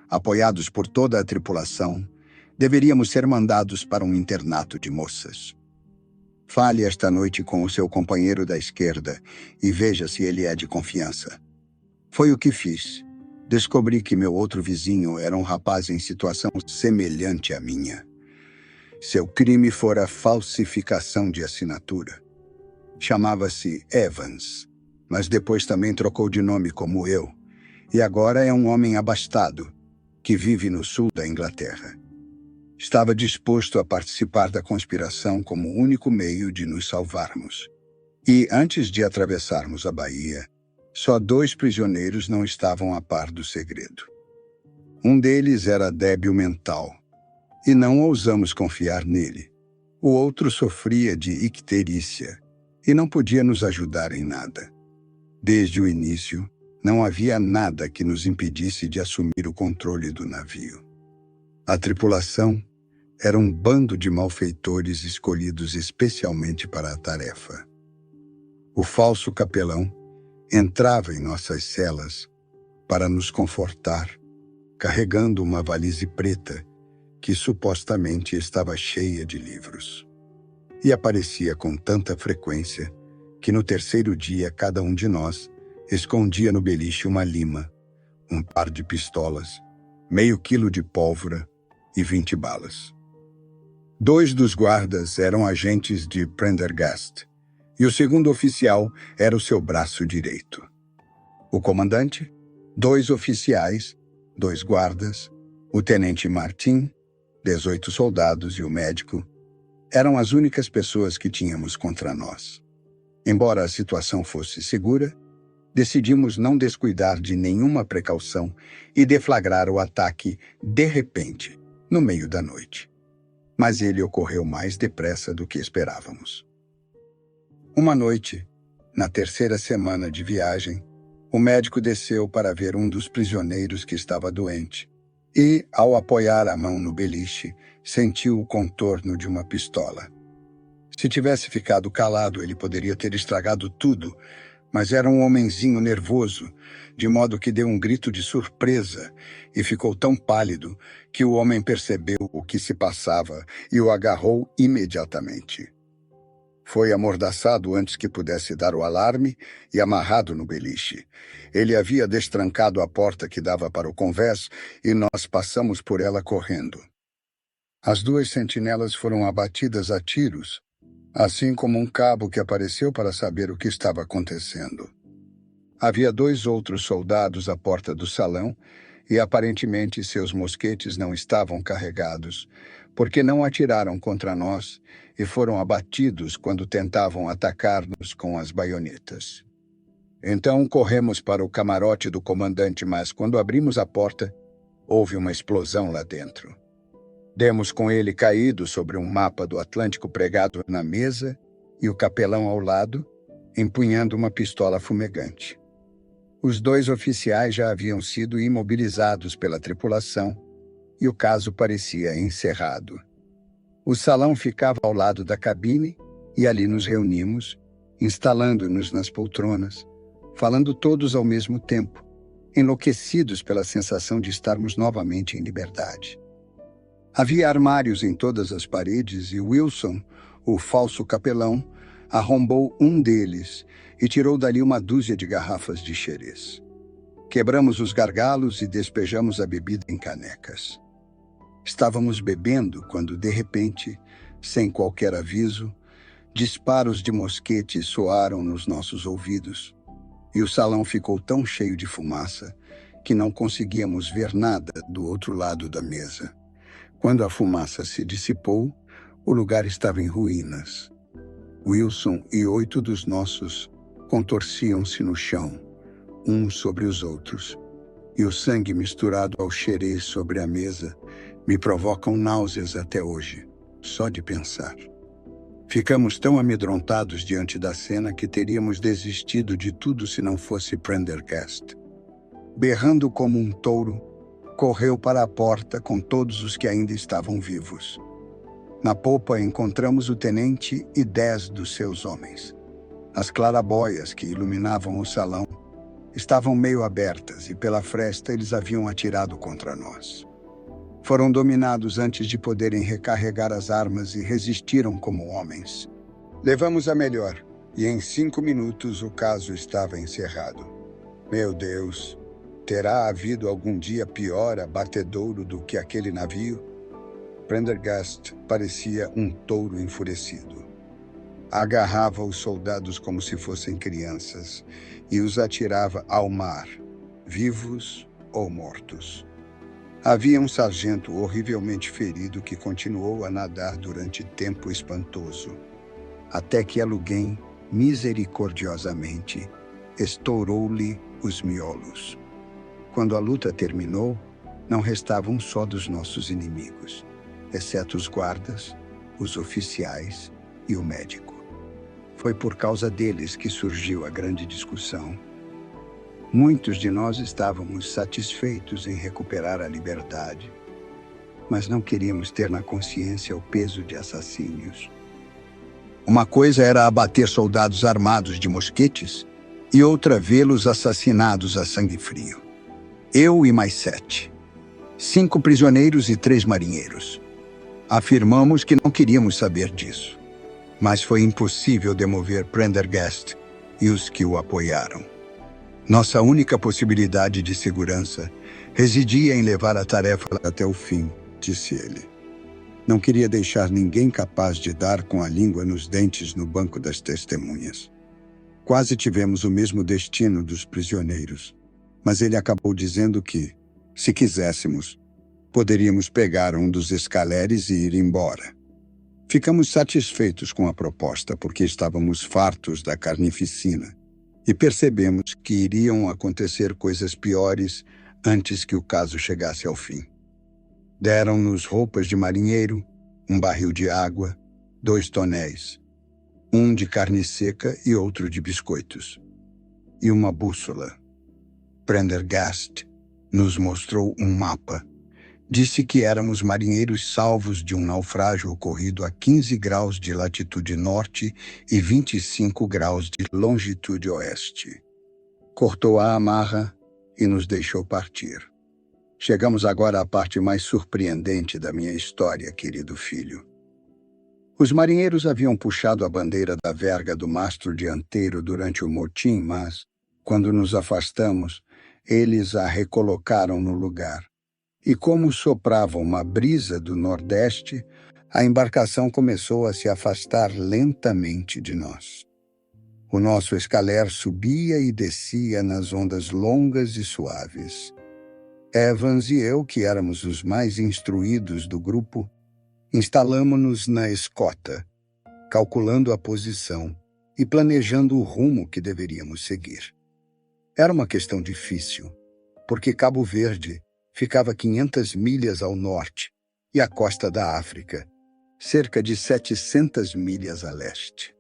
apoiados por toda a tripulação, deveríamos ser mandados para um internato de moças. Fale esta noite com o seu companheiro da esquerda e veja se ele é de confiança. Foi o que fiz. Descobri que meu outro vizinho era um rapaz em situação semelhante à minha. Seu crime fora falsificação de assinatura. Chamava-se Evans, mas depois também trocou de nome como eu, e agora é um homem abastado, que vive no sul da Inglaterra. Estava disposto a participar da conspiração como o único meio de nos salvarmos. E, antes de atravessarmos a baía, só 2 prisioneiros não estavam a par do segredo. Um deles era débil mental, e não ousamos confiar nele. O outro sofria de icterícia, e não podia nos ajudar em nada. Desde o início, não havia nada que nos impedisse de assumir o controle do navio. A tripulação era um bando de malfeitores escolhidos especialmente para a tarefa. O falso capelão entrava em nossas celas para nos confortar, carregando uma valise preta que supostamente estava cheia de livros. E aparecia com tanta frequência que no 3º dia cada um de nós escondia no beliche uma lima, um par de pistolas, meio quilo de pólvora e 20 balas. 2 dos guardas eram agentes de Prendergast, e o segundo oficial era o seu braço direito. O comandante, 2 oficiais, 2 guardas, o tenente Martin, 18 soldados e o médico, eram as únicas pessoas que tínhamos contra nós. Embora a situação fosse segura, decidimos não descuidar de nenhuma precaução e deflagrar o ataque de repente, no meio da noite. Mas ele ocorreu mais depressa do que esperávamos. Uma noite, na 3ª semana de viagem, o médico desceu para ver um dos prisioneiros que estava doente e, ao apoiar a mão no beliche, sentiu o contorno de uma pistola. Se tivesse ficado calado, ele poderia ter estragado tudo, mas era um homenzinho nervoso, de modo que deu um grito de surpresa e ficou tão pálido que o homem percebeu o que se passava e o agarrou imediatamente. Foi amordaçado antes que pudesse dar o alarme e amarrado no beliche. Ele havia destrancado a porta que dava para o convés e nós passamos por ela correndo. As 2 sentinelas foram abatidas a tiros, assim como um cabo que apareceu para saber o que estava acontecendo. Havia 2 outros soldados à porta do salão e aparentemente seus mosquetes não estavam carregados, porque não atiraram contra nós e foram abatidos quando tentavam atacar-nos com as baionetas. Então corremos para o camarote do comandante, mas quando abrimos a porta, houve uma explosão lá dentro. Demos com ele caído sobre um mapa do Atlântico pregado na mesa e o capelão ao lado, empunhando uma pistola fumegante. Os 2 oficiais já haviam sido imobilizados pela tripulação e o caso parecia encerrado. O salão ficava ao lado da cabine e ali nos reunimos, instalando-nos nas poltronas, falando todos ao mesmo tempo, enlouquecidos pela sensação de estarmos novamente em liberdade. Havia armários em todas as paredes e Wilson, o falso capelão, arrombou um deles e tirou dali uma dúzia de garrafas de xerez. Quebramos os gargalos e despejamos a bebida em canecas. Estávamos bebendo quando, de repente, sem qualquer aviso, disparos de mosquete soaram nos nossos ouvidos e o salão ficou tão cheio de fumaça que não conseguíamos ver nada do outro lado da mesa. Quando a fumaça se dissipou, o lugar estava em ruínas. Wilson e 8 dos nossos contorciam-se no chão, uns sobre os outros, e o sangue misturado ao xerez sobre a mesa me provocam náuseas até hoje, só de pensar. Ficamos tão amedrontados diante da cena que teríamos desistido de tudo se não fosse Prendergast. Berrando como um touro, correu para a porta com todos os que ainda estavam vivos. Na popa encontramos o tenente e 10 dos seus homens. As clarabóias que iluminavam o salão estavam meio abertas e pela fresta eles haviam atirado contra nós. Foram dominados antes de poderem recarregar as armas e resistiram como homens. Levamos a melhor e em 5 minutos o caso estava encerrado. Meu Deus, terá havido algum dia pior abatedouro do que aquele navio? Prendergast parecia um touro enfurecido. Agarrava os soldados como se fossem crianças e os atirava ao mar, vivos ou mortos. Havia um sargento horrivelmente ferido que continuou a nadar durante tempo espantoso, até que alguém, misericordiosamente, estourou-lhe os miolos. Quando a luta terminou, não restava um só dos nossos inimigos, exceto os guardas, os oficiais e o médico. Foi por causa deles que surgiu a grande discussão. Muitos de nós estávamos satisfeitos em recuperar a liberdade, mas não queríamos ter na consciência o peso de assassínios. Uma coisa era abater soldados armados de mosquetes e outra vê-los assassinados a sangue frio. Eu e mais 7. 5 prisioneiros e 3 marinheiros. Afirmamos que não queríamos saber disso, mas foi impossível demover Prendergast e os que o apoiaram. Nossa única possibilidade de segurança residia em levar a tarefa até o fim, disse ele. Não queria deixar ninguém capaz de dar com a língua nos dentes no banco das testemunhas. Quase tivemos o mesmo destino dos prisioneiros, mas ele acabou dizendo que, se quiséssemos, poderíamos pegar um dos escaleres e ir embora. Ficamos satisfeitos com a proposta porque estávamos fartos da carnificina e percebemos que iriam acontecer coisas piores antes que o caso chegasse ao fim. Deram-nos roupas de marinheiro, um barril de água, 2 tonéis, um de carne seca e outro de biscoitos, e uma bússola. Prendergast nos mostrou um mapa. Disse que éramos marinheiros salvos de um naufrágio ocorrido a 15 graus de latitude norte e 25 graus de longitude oeste. Cortou a amarra e nos deixou partir. Chegamos agora à parte mais surpreendente da minha história, querido filho. Os marinheiros haviam puxado a bandeira da verga do mastro dianteiro durante o motim, mas, quando nos afastamos, eles a recolocaram no lugar. E como soprava uma brisa do nordeste, a embarcação começou a se afastar lentamente de nós. O nosso escaler subia e descia nas ondas longas e suaves. Evans e eu, que éramos os mais instruídos do grupo, instalamo-nos na escota, calculando a posição e planejando o rumo que deveríamos seguir. Era uma questão difícil, porque Cabo Verde ficava 500 milhas ao norte e a costa da África, cerca de 700 milhas a leste.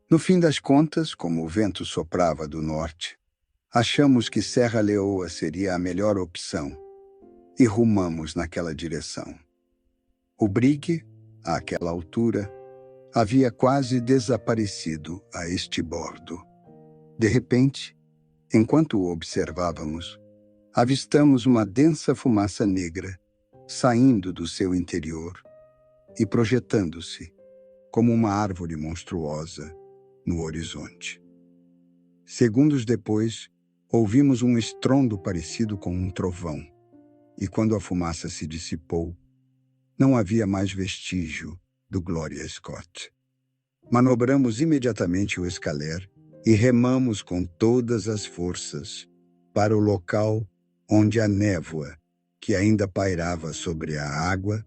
No fim das contas, como o vento soprava do norte, achamos que Serra Leoa seria a melhor opção e rumamos naquela direção. O Brig, àquela altura, havia quase desaparecido a este bordo. De repente, enquanto o observávamos, avistamos uma densa fumaça negra saindo do seu interior e projetando-se, como uma árvore monstruosa, no horizonte. Segundos depois, ouvimos um estrondo parecido com um trovão, e quando a fumaça se dissipou, não havia mais vestígio do Gloria Scott. Manobramos imediatamente o escaler e remamos com todas as forças para o local onde a névoa, que ainda pairava sobre a água,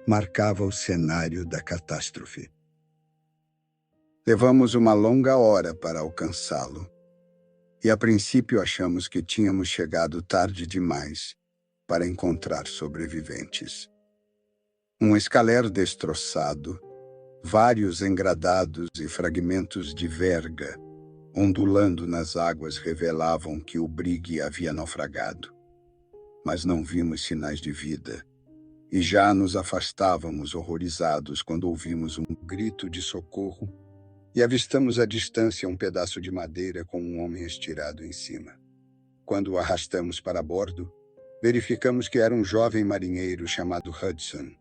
marcava o cenário da catástrofe. Levamos uma longa hora para alcançá-lo, e a princípio achamos que tínhamos chegado tarde demais para encontrar sobreviventes. Um escaler destroçado, Vários engradados e fragmentos de verga, ondulando nas águas, revelavam que o brigue havia naufragado. Mas não vimos sinais de vida, e já nos afastávamos horrorizados quando ouvimos um grito de socorro e avistamos à distância um pedaço de madeira com um homem estirado em cima. Quando o arrastamos para bordo, verificamos que era um jovem marinheiro chamado Hudson,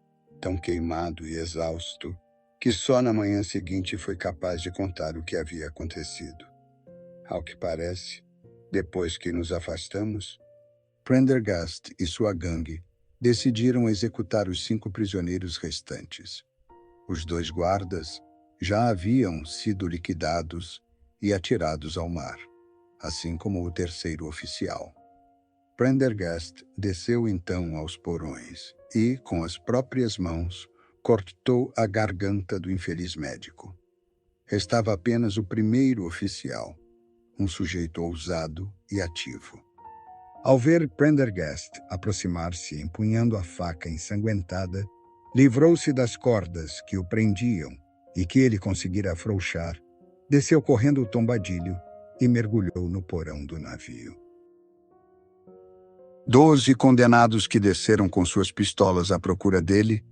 tão queimado e exausto que só na manhã seguinte foi capaz de contar o que havia acontecido. Ao que parece, depois que nos afastamos, Prendergast e sua gangue decidiram executar os 5 prisioneiros restantes. Os 2 guardas já haviam sido liquidados e atirados ao mar, assim como o 3º oficial. Prendergast desceu então aos porões e, com as próprias mãos, cortou a garganta do infeliz médico. Restava apenas o 1º oficial, um sujeito ousado e ativo. Ao ver Prendergast aproximar-se empunhando a faca ensanguentada, livrou-se das cordas que o prendiam e que ele conseguira afrouxar, desceu correndo o tombadilho e mergulhou no porão do navio. 12 condenados que desceram com suas pistolas à procura dele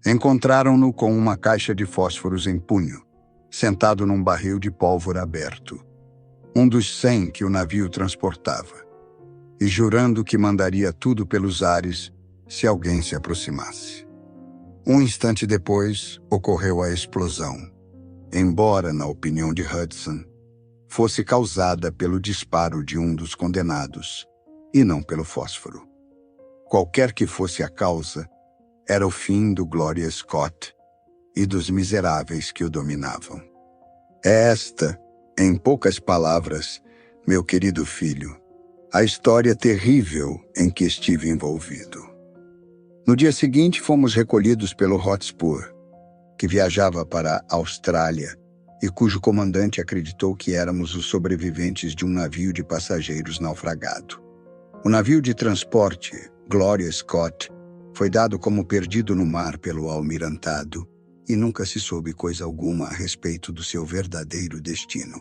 encontraram-no com uma caixa de fósforos em punho, sentado num barril de pólvora aberto, um dos 100 que o navio transportava, e jurando que mandaria tudo pelos ares se alguém se aproximasse. Um instante depois, ocorreu a explosão, embora, na opinião de Hudson, fosse causada pelo disparo de um dos condenados, e não pelo fósforo. Qualquer que fosse a causa, era o fim do Gloria Scott e dos miseráveis que o dominavam. É esta, em poucas palavras, meu querido filho, a história terrível em que estive envolvido. No dia seguinte, fomos recolhidos pelo Hotspur, que viajava para a Austrália e cujo comandante acreditou que éramos os sobreviventes de um navio de passageiros naufragado. O navio de transporte, Gloria Scott, foi dado como perdido no mar pelo almirantado e nunca se soube coisa alguma a respeito do seu verdadeiro destino.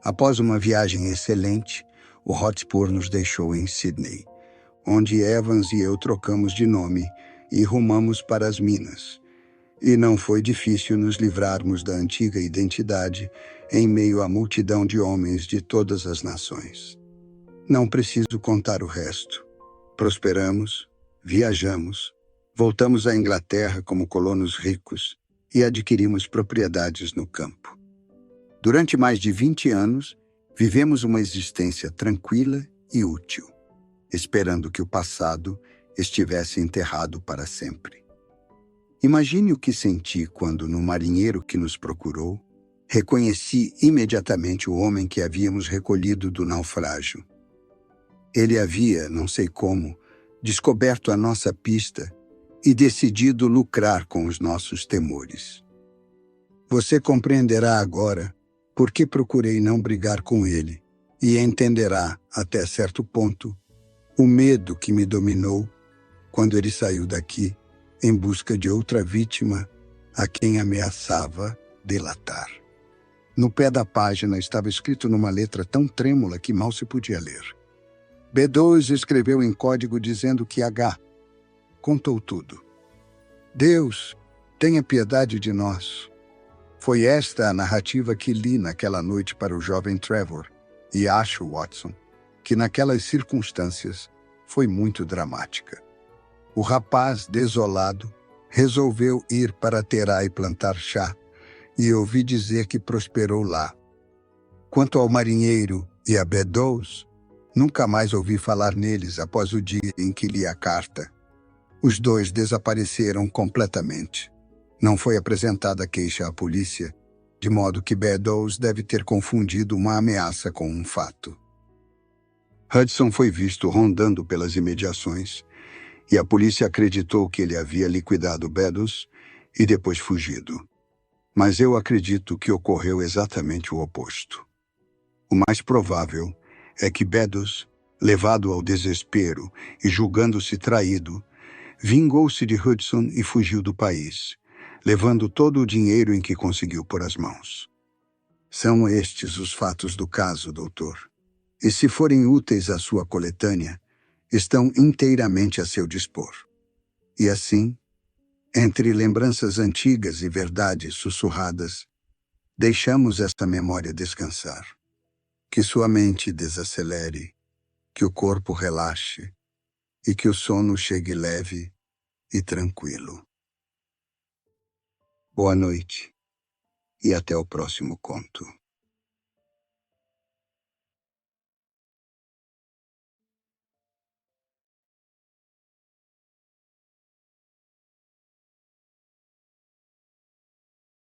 Após uma viagem excelente, o Hotspur nos deixou em Sydney, onde Evans e eu trocamos de nome e rumamos para as Minas. E não foi difícil nos livrarmos da antiga identidade em meio à multidão de homens de todas as nações. Não preciso contar o resto. Prosperamos, viajamos, voltamos à Inglaterra como colonos ricos e adquirimos propriedades no campo. Durante mais de 20 anos, vivemos uma existência tranquila e útil, esperando que o passado estivesse enterrado para sempre. Imagine o que senti quando, no marinheiro que nos procurou, reconheci imediatamente o homem que havíamos recolhido do naufrágio. Ele havia, não sei como, descoberto a nossa pista e decidido lucrar com os nossos temores. Você compreenderá agora por que procurei não brigar com ele e entenderá, até certo ponto, o medo que me dominou quando ele saiu daqui em busca de outra vítima a quem ameaçava delatar. No pé da página estava escrito numa letra tão trêmula que mal se podia ler. B2 escreveu em código dizendo que H contou tudo. Deus, tenha piedade de nós. Foi esta a narrativa que li naquela noite para o jovem Trevor, e acho, Watson, que naquelas circunstâncias foi muito dramática. O rapaz, desolado, resolveu ir para Terai plantar chá, e ouvi dizer que prosperou lá. Quanto ao marinheiro e a B2, nunca mais ouvi falar neles após o dia em que li a carta. Os 2 desapareceram completamente. Não foi apresentada queixa à polícia, de modo que B2 deve ter confundido uma ameaça com um fato. Hudson foi visto rondando pelas imediações, e a polícia acreditou que ele havia liquidado B2 e depois fugido. Mas eu acredito que ocorreu exatamente o oposto. O mais provável é que B2, levado ao desespero e julgando-se traído, vingou-se de Hudson e fugiu do país, levando todo o dinheiro em que conseguiu pôr as mãos. São estes os fatos do caso, doutor. E se forem úteis à sua coletânea, estão inteiramente a seu dispor. E assim, entre lembranças antigas e verdades sussurradas, deixamos esta memória descansar. Que sua mente desacelere, que o corpo relaxe e que o sono chegue leve e tranquilo. Boa noite e até o próximo conto.